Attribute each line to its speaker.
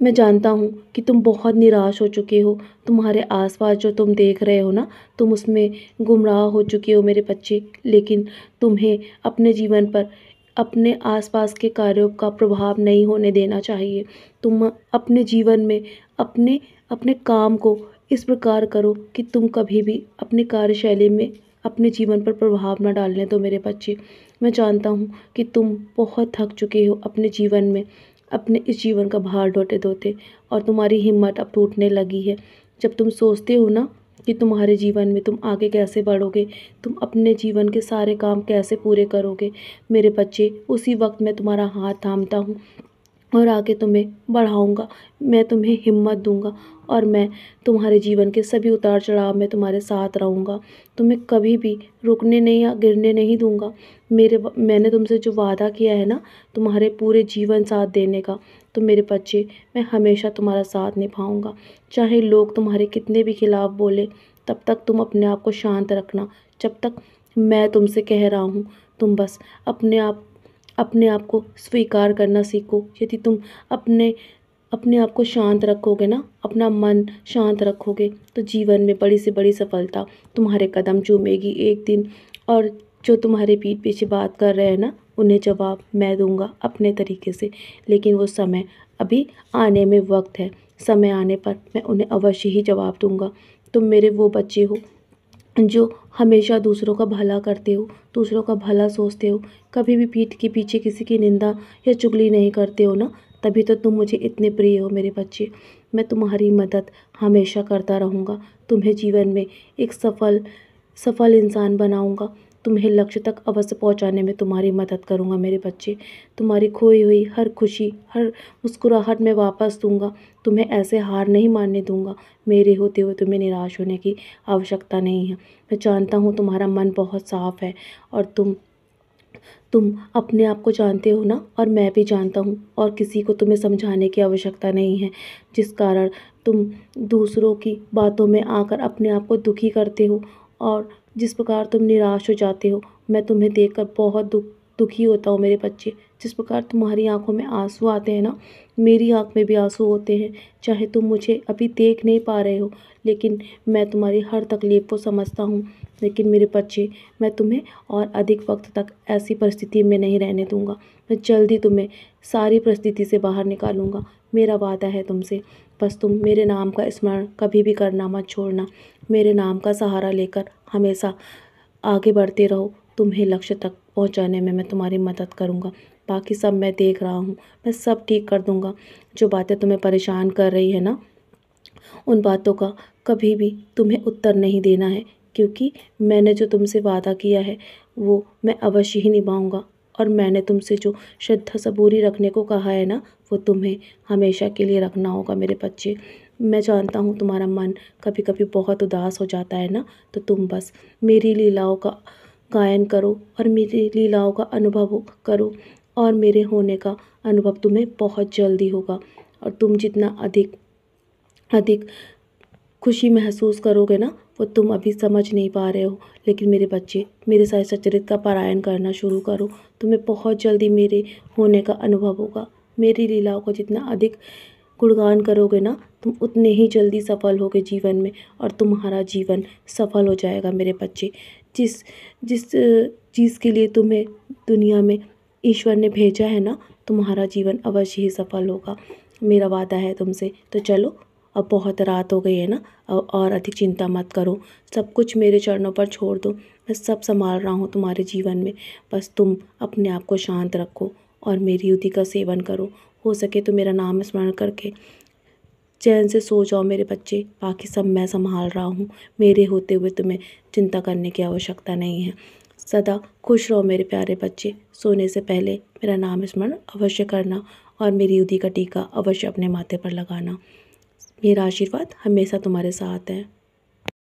Speaker 1: मैं जानता हूँ कि तुम बहुत निराश हो चुके हो। तुम्हारे आसपास जो तुम देख रहे हो ना, तुम उसमें गुमराह हो चुके हो मेरे बच्चे। लेकिन तुम्हें अपने जीवन पर अपने आसपास के कार्यों का प्रभाव नहीं होने देना चाहिए। तुम अपने जीवन में अपने अपने काम को इस प्रकार करो कि तुम कभी भी अपनी कार्यशैली में अपने जीवन पर प्रभाव न डालने दो मेरे बच्चे। मैं जानता हूँ कि तुम बहुत थक चुके हो अपने जीवन में, अपने इस जीवन का भार ढोते-ढोते, और तुम्हारी हिम्मत अब टूटने लगी है। जब तुम सोचते हो ना कि तुम्हारे जीवन में तुम आगे कैसे बढ़ोगे, तुम अपने जीवन के सारे काम कैसे पूरे करोगे मेरे बच्चे, उसी वक़्त मैं तुम्हारा हाथ थामता हूँ और आगे तुम्हें बढ़ाऊँगा। मैं तुम्हें हिम्मत दूँगा और मैं तुम्हारे जीवन के सभी उतार-चढ़ाव में तुम्हारे साथ रहूँगा। तुम्हें कभी भी रुकने नहीं या गिरने नहीं दूँगा। मैंने तुमसे जो वादा किया है ना, तुम्हारे पूरे जीवन साथ देने का, तो मेरे बच्चे, मैं हमेशा तुम्हारा साथ निभाऊँगा। चाहे लोग तुम्हारे कितने भी खिलाफ बोलें, तब तक तुम अपने आप को शांत रखना। जब तक मैं तुमसे कह रहा हूँ, तुम बस अपने आप को स्वीकार करना सीखो। यदि तुम अपने अपने आप को शांत रखोगे ना, अपना मन शांत रखोगे, तो जीवन में बड़ी से बड़ी सफलता तुम्हारे कदम चूमेगी एक दिन। और जो तुम्हारे पीठ पीछे बात कर रहे हैं ना, उन्हें जवाब मैं दूँगा अपने तरीके से। लेकिन वो समय अभी आने में वक़्त है। समय आने पर मैं उन्हें अवश्य ही जवाब दूँगा। तुम मेरे वो बच्चे हो जो हमेशा दूसरों का भला करते हो, दूसरों का भला सोचते हो, कभी भी पीठ के पीछे किसी की निंदा या चुगली नहीं करते हो ना, तभी तो तुम मुझे इतने प्रिय हो मेरे बच्चे। मैं तुम्हारी मदद हमेशा करता रहूँगा। तुम्हें जीवन में एक सफल सफल इंसान बनाऊँगा। तुम्हें लक्ष्य तक अवश्य पहुँचाने में तुम्हारी मदद करूँगा मेरे बच्चे। तुम्हारी खोई हुई हर खुशी, हर मुस्कुराहट मैं वापस दूँगा। तुम्हें ऐसे हार नहीं मानने दूँगा। मेरे होते हुए तुम्हें निराश होने की आवश्यकता नहीं है। मैं जानता हूँ तुम्हारा मन बहुत साफ है और तुम अपने आप को जानते हो ना, और मैं भी जानता हूँ, और किसी को तुम्हें समझाने की आवश्यकता नहीं है, जिस कारण तुम दूसरों की बातों में आकर अपने आप को दुखी करते हो और जिस प्रकार तुम निराश हो जाते हो। मैं तुम्हें देखकर बहुत दुखी होता हूँ मेरे बच्चे। जिस प्रकार तुम्हारी आँखों में आँसू आते हैं ना, मेरी आँख में भी आँसू होते हैं। चाहे तुम मुझे अभी देख नहीं पा रहे हो, लेकिन मैं तुम्हारी हर तकलीफ़ को समझता हूँ। लेकिन मेरे बच्चे, मैं तुम्हें और अधिक वक्त तक ऐसी परिस्थिति में नहीं रहने दूँगा। मैं जल्दी तुम्हें सारी परिस्थिति से बाहर निकालूँगा। मेरा वादा है तुमसे। बस तुम मेरे नाम का स्मरण कभी भी करना मत छोड़ना। मेरे नाम का सहारा लेकर हमेशा आगे बढ़ते रहो। तुम्हें लक्ष्य तक पहुँचाने में मैं तुम्हारी मदद करूँगा। बाकी सब मैं देख रहा हूँ। मैं सब ठीक कर दूँगा। जो बातें तुम्हें परेशान कर रही है ना, उन बातों का कभी भी तुम्हें उत्तर नहीं देना है, क्योंकि मैंने जो तुमसे वादा किया है वो मैं अवश्य ही निभाऊंगा। और मैंने तुमसे जो श्रद्धा सबूरी रखने को कहा है ना, वो तुम्हें हमेशा के लिए रखना होगा मेरे बच्चे। मैं जानता हूँ तुम्हारा मन कभी कभी बहुत उदास हो जाता है ना, तो तुम बस मेरी लीलाओं का गायन करो और मेरी लीलाओं का अनुभव करो, और मेरे होने का अनुभव तुम्हें बहुत जल्दी होगा। और तुम जितना अधिक अधिक खुशी महसूस करोगे ना, वो तुम अभी समझ नहीं पा रहे हो। लेकिन मेरे बच्चे, मेरे साथ सच्चरित्र का पारायण करना शुरू करो। तुम्हें बहुत जल्दी मेरे होने का अनुभव होगा। मेरी लीलाओं को जितना अधिक गुणगान करोगे ना, तुम उतने ही जल्दी सफल होगे जीवन में, और तुम्हारा जीवन सफल हो जाएगा मेरे बच्चे। जिस जिस चीज़ के लिए तुम्हें दुनिया में ईश्वर ने भेजा है ना, तुम्हारा जीवन अवश्य ही सफल होगा। मेरा वादा है तुमसे। तो चलो, अब बहुत रात हो गई है ना, अब और अधिक चिंता मत करो। सब कुछ मेरे चरणों पर छोड़ दो। मैं सब संभाल रहा हूँ तुम्हारे जीवन में। बस तुम अपने आप को शांत रखो और मेरी युति का सेवन करो। हो सके तो मेरा नाम स्मरण करके चैन से सो जाओ मेरे बच्चे। बाकी सब मैं संभाल रहा हूँ। मेरे होते हुए तुम्हें चिंता करने की आवश्यकता नहीं है। सदा खुश रहो मेरे प्यारे बच्चे। सोने से पहले मेरा नाम स्मरण अवश्य करना और मेरी युति का टीका अवश्य अपने माथे पर लगाना। मेरा आशीर्वाद हमेशा तुम्हारे साथ है।